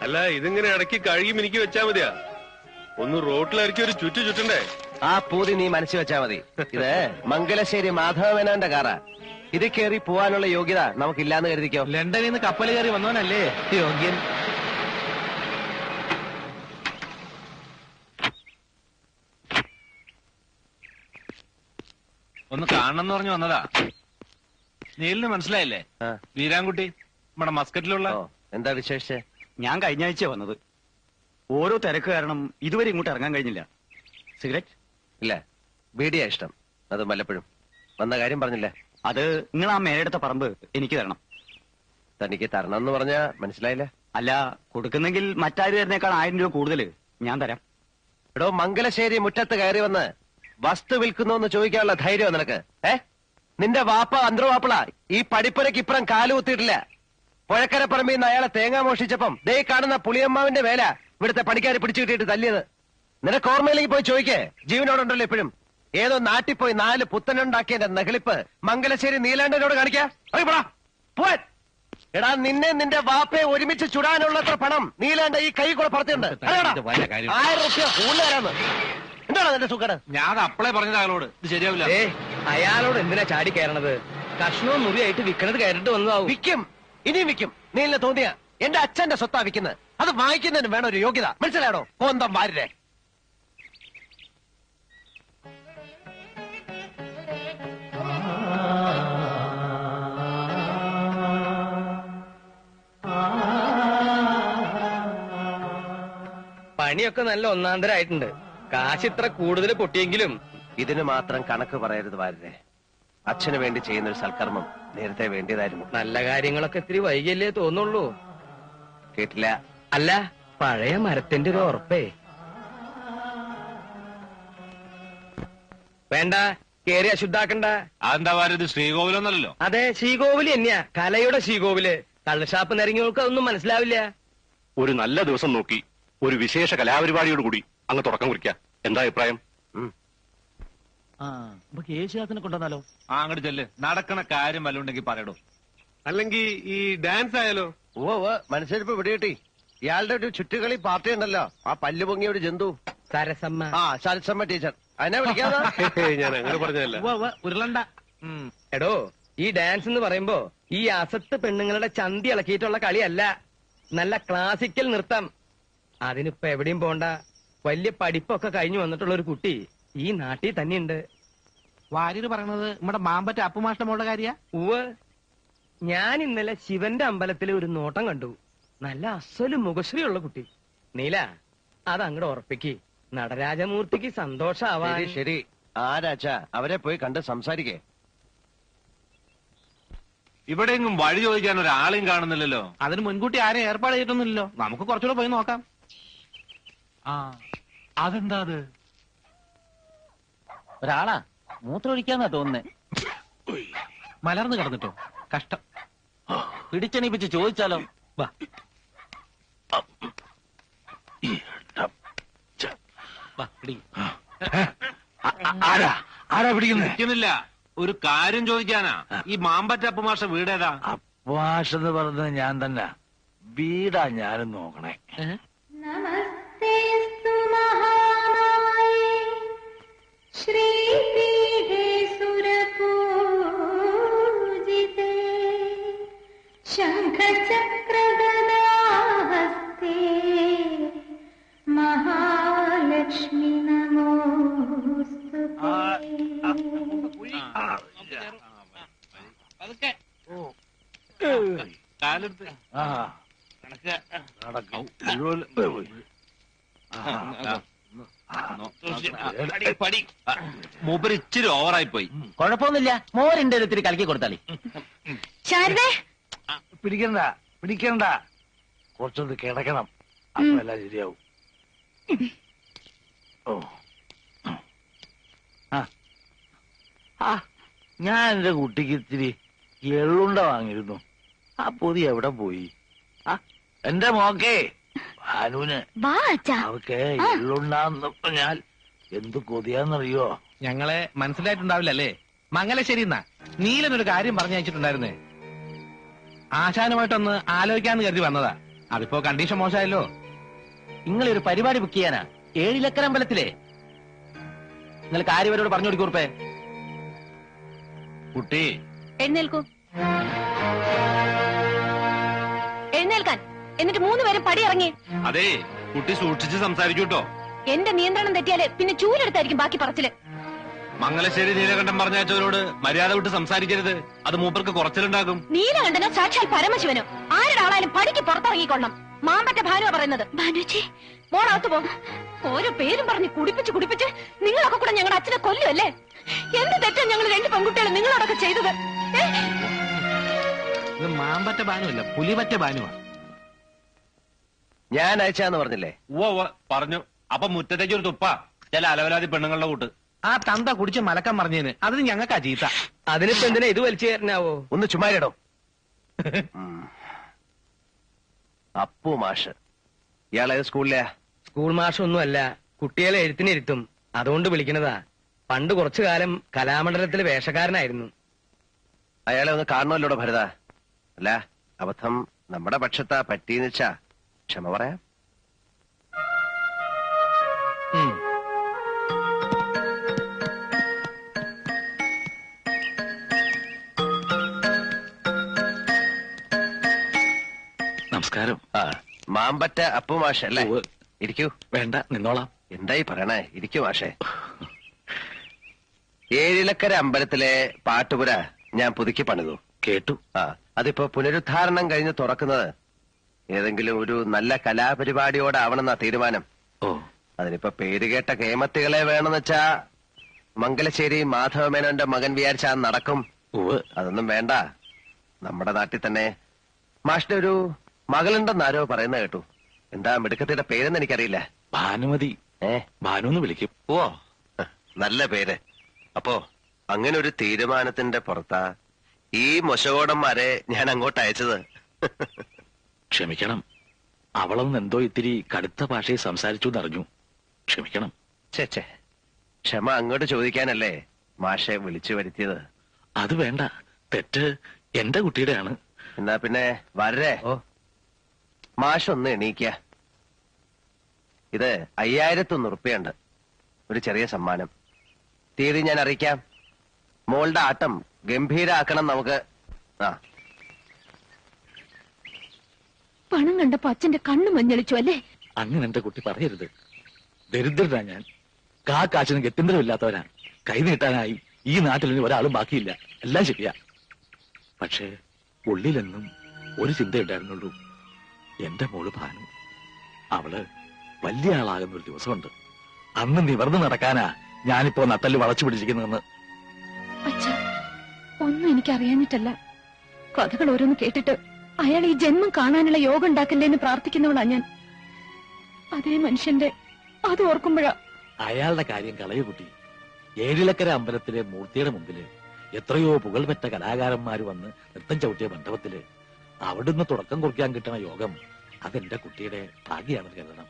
അല്ല ഇതിങ്ങനെ ഇടയ്ക്ക് കഴുകി മിനിക്ക് വെച്ചാ മതിയാ. ഒന്ന് റോട്ടിലിറക്കി ഒരു ചുറ്റണ്ടേ? ആ പൂതി നീ മനസ്സിൽ വെച്ചാ മതി. ഇത് മംഗലശ്ശേരി മാധവമേനോന്റെ കാറാ. ഇത് കയറി പോവാനുള്ള യോഗ്യത നമുക്കില്ലാന്ന് കരുതിക്കോ. ലണ്ടനിൽ നിന്ന് കപ്പൽ കയറി വന്നവനല്ലേ യോഗ്യൻ. ഒന്ന് കാണണമെന്ന് പറഞ്ഞു വന്നതാ. നീലിന് മനസ്സിലായില്ലേ? വീരാൻകുട്ടി, നമ്മുടെ മസ്കറ്റിലുള്ള. എന്താ വിശേഷിച്ച്? ഞാൻ കഴിഞ്ഞ ആഴ്ച വന്നത്. ഓരോ തിരക്ക് കാരണം ഇതുവരെ ഇങ്ങോട്ട് ഇറങ്ങാൻ കഴിഞ്ഞില്ല. സിഗരറ്റ് ഇല്ല, ബീഡിയാ ഇഷ്ടം. അത് വല്ലപ്പോഴും. വന്ന കാര്യം പറഞ്ഞില്ലേ? അത് നിങ്ങൾ ആ മേലെടുത്ത പറമ്പ് എനിക്ക് തരണം. തനിക്ക് തരണം എന്ന് പറഞ്ഞാ മനസ്സിലായില്ല. അല്ല, കൊടുക്കുന്നെങ്കിൽ മറ്റാര് തരുന്നേക്കാൾ 1000 രൂപ കൂടുതൽ ഞാൻ തരാം. എടോ, മംഗലശ്ശേരി മുറ്റത്ത് കയറി വന്ന് വസ്തു വിൽക്കുന്നു എന്ന് ചോദിക്കാനുള്ള ധൈര്യം നിനക്ക്? നിന്റെ വാപ്പ അന്തർവാപ്പിള ഈ പടിപ്പുരക്ക് ഇപ്പുറം കാലുകുത്തിയിട്ടില്ല. പുഴക്കരപ്പറമ്പിൽ നിന്ന് അയാളെ തേങ്ങ മോഷിച്ചപ്പം ദേ കാണുന്ന പുളിയമ്മാവിന്റെ വേല ഇവിടുത്തെ പണിക്കാരെ പിടിച്ചു കിട്ടിയിട്ട് തല്ലിയത് നിനക്ക് ഓർമ്മയിലേക്ക് പോയി ചോദിക്കേ. ജീവനോടുണ്ടല്ലോ ഇപ്പോഴും. ഏതോ നാട്ടിൽ പോയി 4 പുത്തനുണ്ടാക്കിയതിന്റെ നെഹളിപ്പ് മംഗലശ്ശേരി നീലാണ്ടനോട് കാണിക്കാ. എടാ, നിന്നെ നിന്റെ വാപ്പയെ ഒരുമിച്ച് ചുടാനുള്ളത്ര പണം നീലാണ്ട ഈ കൈ കൂടെ പറത്തിയുണ്ട്. 1000 രൂപ കൂടുതലാരാന്ന്. എന്താണ് അതിന്റെ സുഖം? ഞാൻ അപ്പളേ പറഞ്ഞത് അയാളോട് ഇത് ശരിയാവില്ല. അയാളോട് എന്തിനാ ചാടി കയറണത്? കഷ്ണവും മുറിയായിട്ട് വിൽക്കണത് കയറിട്ട് വന്നതാവും. വിൽക്കും, ഇനിയും വിൽക്കും. നീലിനെ തോന്നിയ എന്റെ അച്ഛന്റെ സ്വത്താ വിൽക്കുന്നത്. അത് വാങ്ങിക്കുന്നതിന് വേണം ഒരു യോഗ്യത. മനസ്സിലാണോ? കോന്തം വാരിരെ. പണിയൊക്കെ നല്ല ഒന്നാന്തരായിട്ടുണ്ട്. കാശ് ഇത്ര കൂടുതൽ പൊട്ടിയെങ്കിലും ഇതിന് മാത്രം കണക്ക് പറയരുത് വാരിരെ. അച്ഛന് വേണ്ടി ചെയ്യുന്ന ഒരു സൽക്കർമ്മം നേരത്തെ വേണ്ടിയതായിരുന്നു. നല്ല കാര്യങ്ങളൊക്കെ ഇത്തിരി വൈകിയല്ലേ തോന്നുള്ളൂ. കേട്ടില്ല? അല്ല, പഴയ മരത്തിന്റെ ഒരു ഉറപ്പേ. വേണ്ട, കേറി അശുദ്ധാക്കണ്ട. അതെന്താ ഇത് ശ്രീകോവിലൊന്നല്ലോ? അതെ, ശ്രീകോവില് തന്നെയാ. കലയുടെ ശ്രീകോവില്. കള്ളുഷാപ്പ് നിരങ്ങിയവർക്ക് അതൊന്നും മനസ്സിലാവില്ല. ഒരു നല്ല ദിവസം നോക്കി ഒരു വിശേഷ കലാപരിപാടിയോട് കൂടി അങ്ങ് തുടക്കം കുറിക്കാം. എന്താ അഭിപ്രായം? യേശുദാസിനെ കൊണ്ടുവന്നാലോ? അങ്ങോട്ട് ചെല്ല്. നടക്കണ കാര്യം വല്ലുണ്ടെങ്കിൽ പറയടോ. അല്ലെങ്കിൽ ഈ ഡാൻസ് ആയാലോ? മനസ്സിലിപ്പോ വിടികിട്ടി. ഇയാളുടെ ഒരു ചുറ്റുകളി പാർട്ടി ഉണ്ടല്ലോ, ആ പല്ലു പൊങ്ങിയ ഒരു ജന്തു. സരസമ്മ. സരസമ്മ ടീച്ചർ. അതിനെ വിളിക്കാതെ. ഞാൻ അങ്ങനെ പറഞ്ഞല്ല. ഉരുളണ്ട. എടോ, ഈ ഡാൻസ് എന്ന് പറയുമ്പോ ഈ അസത്ത് പെണ്ണുങ്ങളുടെ ചന്തി ഇളക്കിയിട്ടുള്ള കളിയല്ല. നല്ല ക്ലാസിക്കൽ നൃത്തം. അതിനിപ്പോ എവിടെയും പോണ്ട. വലിയ പഠിപ്പൊക്കെ കഴിഞ്ഞു വന്നിട്ടുള്ള ഒരു കുട്ടി ഈ നാട്ടിൽ തന്നെയുണ്ട്. വാര്യര് പറയണത് നമ്മുടെ മാമ്പറ്റ അപ്പുമാഷ്ട മോളുടെ കാര്യ? ഉവ്, ഞാൻ ഇന്നലെ ശിവന്റെ അമ്പലത്തിൽ ഒരു നോട്ടം കണ്ടു. നല്ല അസല് മുഖശ്രീയുള്ള കുട്ടി. നീല, അത് അങ്ങോട്ട് ഉറപ്പിക്ക്. നടരാജമൂർത്തിക്ക് സന്തോഷാവാൻ. ശരി, ആരാച്ചാ അവരെ പോയി കണ്ട് സംസാരിക്കേ. ഇവിടെയെങ്കിലും വഴി ചോദിക്കാൻ ഒരാളെയും കാണുന്നില്ലല്ലോ. അതിന് മുൻകൂട്ടി ആരെയും ഏർപ്പാട് ചെയ്തിട്ടൊന്നുമില്ലല്ലോ. നമുക്ക് കുറച്ചുകൂടെ പോയി നോക്കാം. അതെന്താ അത്? ഒരാളാ മൂത്രമൊഴിക്കാന്നാ തോന്നുന്നേ. മലർന്നു കിടന്നിട്ടോ? കഷ്ടം. പിടിച്ചെണീപ്പിച്ച് ചോദിച്ചാലോ? വാ. ആരാ പിടിക്കുന്നില്ല. ഒരു കാര്യം ചോദിക്കാനാ. ഈ മാമ്പറ്റ അപ്പുമാഷ വീടേതാ? അപ്പുമാഷെന്ന് പറഞ്ഞത് ഞാൻ തന്നെ. വീടാ ഞാനും നോക്കണേ. നമസ്തേസ്തു മഹാമായേ ശ്രീപീഠേ സുരപൂജിതേ ശംഖചക്രഗദാഹസ്തേ മഹാലക്ഷ്മി നമോസ്തുതേ. കാലെടുത്ത് മൂപ്പര് ഇച്ചിരി ഓവറായി പോയി. കുഴപ്പമൊന്നുമില്ല, മോരിന്റെ ഒത്തിരി കലക്കി കൊടുത്താളി. പിടിക്കണ്ട കുറച്ചൊന്ന് കിടക്കണം, അപ്പൊ എല്ലാം ശരിയാവും. ഞാൻ എന്റെ കുട്ടിക്ക് ഇത്തിരി എള്ളുണ്ട വാങ്ങിയിരുന്നു. ആ പൊതി എവിടെ പോയി? എന്റെ മോക്കേ ഭാനുവിന് അവക്ക് എള്ളുണ്ടാന്ന് പറഞ്ഞാൽ എന്ത് കൊതിയാന്നറിയോ? ഞങ്ങളെ മനസ്സിലായിട്ടുണ്ടാവില്ലല്ലേ? മംഗലശ്ശേരി എന്നാ നീലനൊരു കാര്യം പറഞ്ഞു അയച്ചിട്ടുണ്ടായിരുന്നേ. ആശാനുമായിട്ടൊന്ന് ആലോചിക്കാന്ന് കരുതി വന്നതാ. അതിപ്പോ കണ്ടീഷൻ മോശമായല്ലോ. നിങ്ങൾ ഒരു പരിപാടി ബുക്ക് ചെയ്യാനാ 7 ലക്കര അമ്പലത്തിലെ. നിങ്ങൾ കാര്യവരോട് പറഞ്ഞു കൊടുക്കൂർപ്പേ. കുട്ടി എഴുന്നേൽക്കൂ. എഴുന്നേൽക്കാൻ. എന്നിട്ട് 3 പേരും പടി ഇറങ്ങി. അതെ, കുട്ടി സൂക്ഷിച്ച് സംസാരിക്കൂട്ടോ. എന്റെ നിയന്ത്രണം തെറ്റിയാല് പിന്നെ ചൂലെടുത്തായിരിക്കും ബാക്കി പറച്ചില്. മംഗലശ്ശേരി നീലകണ്ഠൻ പറഞ്ഞയച്ചവരോട് മര്യാദ വിട്ട് സംസാരിക്കരുത്. അത് മൂപ്പർക്ക് കുറച്ചിലുണ്ടാകും. നീലകണ്ഠനോ സാക്ഷാൽ പരമശിവനോ ആരുടെ ആളായാലും പടിക്ക് പുറത്തിറങ്ങിക്കൊള്ളണം. മാമ്പറ്റ ഭാനുവ പറയുന്നത്. ഭാനുച്ചി മോളകത്ത് പോ. ഓരോ പേരും പറഞ്ഞ് കുടിപ്പിച്ച് നിങ്ങളൊക്കെ കൂടെ ഞങ്ങളുടെ അച്ഛനെ കൊല്ലുമല്ലേ? എന്ത് തെറ്റാ ഞങ്ങൾ 2 പെൺകുട്ടികളും നിങ്ങളോടൊക്കെ ചെയ്തത്? ഇത് മാമ്പറ്റ ഭാനുവല്ല, പുലിപറ്റ ഭാനുവാ. ഞാൻ അയച്ചാന്ന് പറഞ്ഞില്ലേ? ഉവ്വ പറഞ്ഞു. അപ്പൊ മുറ്റത്തേക്ക് ഒരു തുപ്പ ചില അലവലാതി പെണ്ണുങ്ങളുടെ കൂട്ട്. ആ തന്ത കുടിച്ച് മലക്കം പറഞ്ഞതിന് അതിന് ഞങ്ങൾക്ക് ചീത്ത. അതിനിപ്പോ എന്തിനാ ഇത് വലിച്ചു കയറിനാവോ? ഒന്ന് ചുമ്മാരിടോ. അപ്പു മാഷ് ഇയാളേത് സ്കൂളിലെയാ? സ്കൂൾ മാഷൊന്നും അല്ല, കുട്ടികളെ എഴുത്തിനിരുത്തും, അതുകൊണ്ട് വിളിക്കണതാ. പണ്ട് കുറച്ചു കാലം കലാമണ്ഡലത്തിലെ വേഷക്കാരനായിരുന്നു. അയാളെ ഒന്ന് കാണണമല്ലോടോ ഭരത. അല്ല, അബദ്ധം നമ്മുടെ പക്ഷത്താ പറ്റീന്ന് വെച്ചാ ക്ഷമ പറയാം. നമസ്കാരം. മാമ്പറ്റ അപ്പു മാഷ് അല്ലേ? ഉവ്വ്. ഇരിക്കൂ. വേണ്ട, നിന്നോളാം. എന്തായി പറയണേ? ഇരിക്കൂ മാഷേ. 7 ലക്കര അമ്പലത്തിലെ പാട്ടുപുര ഞാൻ പുതുക്കി പണിതു. കേട്ടു. അതിപ്പോ പുനരുദ്ധാരണം കഴിഞ്ഞ് തുറക്കുന്നത് ഏതെങ്കിലും ഒരു നല്ല കലാപരിപാടിയോടാവണമെന്നാ തീരുമാനം. ഓ, അതിനിപ്പോ പേരുകേട്ട കേമത്തികളെ വേണമെന്ന് വെച്ചാ മംഗലശ്ശേരി മാധവമേനോന്റെ മകൻ വിചാരിച്ചാ നടക്കും. ഉവ്വ്. അതൊന്നും വേണ്ട. നമ്മുടെ നാട്ടിൽ തന്നെ മാഷിന്റെ ഒരു മകളുണ്ടെന്നാരോ പറയുന്ന കേട്ടു. എന്താ മിടുക്കത്തിന്റെ പേരെന്ന് എനിക്കറിയില്ല. ഭാനുമതി. ഭാനു എന്ന് വിളിക്കും. ഓ, നല്ല പേര്. അപ്പോ അങ്ങനെ ഒരു തീരുമാനത്തിന്റെ പുറത്താ ഈ മൊശകോടന്മാരെ ഞാൻ അങ്ങോട്ട് അയച്ചത്. ക്ഷമിക്കണം, അവളൊന്ന് എന്തോ ഇത്തിരി കടുത്ത ഭാഷയിൽ സംസാരിച്ചു എന്നറിഞ്ഞു. ക്ഷമിക്കണം. ചേച്ചേ, ക്ഷമ അങ്ങോട്ട് ചോദിക്കാനല്ലേ മാഷെ വിളിച്ചു വരുത്തിയത്. അത് വേണ്ട, തെറ്റ് എന്റെ കുട്ടിയുടെയാണ്. എന്നാ പിന്നെ വരേ. മാഷൊന്ന് എണീക്ക. ഇത് 5001 ഉറുപ്പിയുണ്ട്, ഒരു ചെറിയ സമ്മാനം. തീയതി ഞാൻ അറിയിക്കാം. മോളുടെ ആട്ടം ഗംഭീരാക്കണം നമുക്ക്. പണം കണ്ടപ്പോ അച്ഛന്റെ കണ്ണു മഞ്ഞളിച്ചു അല്ലേ? അങ്ങനെ എന്റെ കുട്ടി പറയരുത്. ദരിദ്രനാ ഞാൻ. കാശിന് ഗത്യന്തരമില്ലാത്തവനാ. കൈ നീട്ടാനായി ഈ നാട്ടിൽ ഇനി ഒരാളും ബാക്കിയില്ല. എല്ലാം ശരിയാ. പക്ഷേ ഉള്ളിലെന്നും ഒരു ചിന്തയുണ്ടായിരുന്നുള്ളൂ. എന്റെ മോള് ഭാനു. അവള് വലിയ ആളാകുന്ന ഒരു ദിവസമുണ്ട്. അന്ന് നിവർന്നു നടക്കാനാ ഞാനിപ്പോ നട്ടല് വളച്ചു പിടിച്ചിരിക്കുന്നതെന്ന്. അച്ഛ, ഒന്നും എനിക്ക് അറിയാഞ്ഞിട്ടല്ല. കഥകൾ ഓരോന്ന് കേട്ടിട്ട് അയാൾ ഈ ജന്മം കാണാനുള്ള യോഗം ഉണ്ടാക്കല്ലേ എന്ന് പ്രാർത്ഥിക്കുന്നവളാ ഞാൻ. അതേ മനുഷ്യന്റെ അത് ഓർക്കുമ്പോഴാ. അയാളുടെ കാര്യം കളയു കുട്ടി. 7 ലക്കര അമ്പലത്തിലെ മൂർത്തിയുടെ മുമ്പില് എത്രയോ പുകൾപെറ്റ കലാകാരന്മാര് വന്ന് നൃത്തം ചവിട്ടിയ മണ്ഡപത്തില് അവിടുന്ന് തുടക്കം കുറിക്കാൻ കിട്ടണ യോഗം അതെന്റെ കുട്ടിയുടെ ഭാഗ്യാണെന്ന് കരുതണം.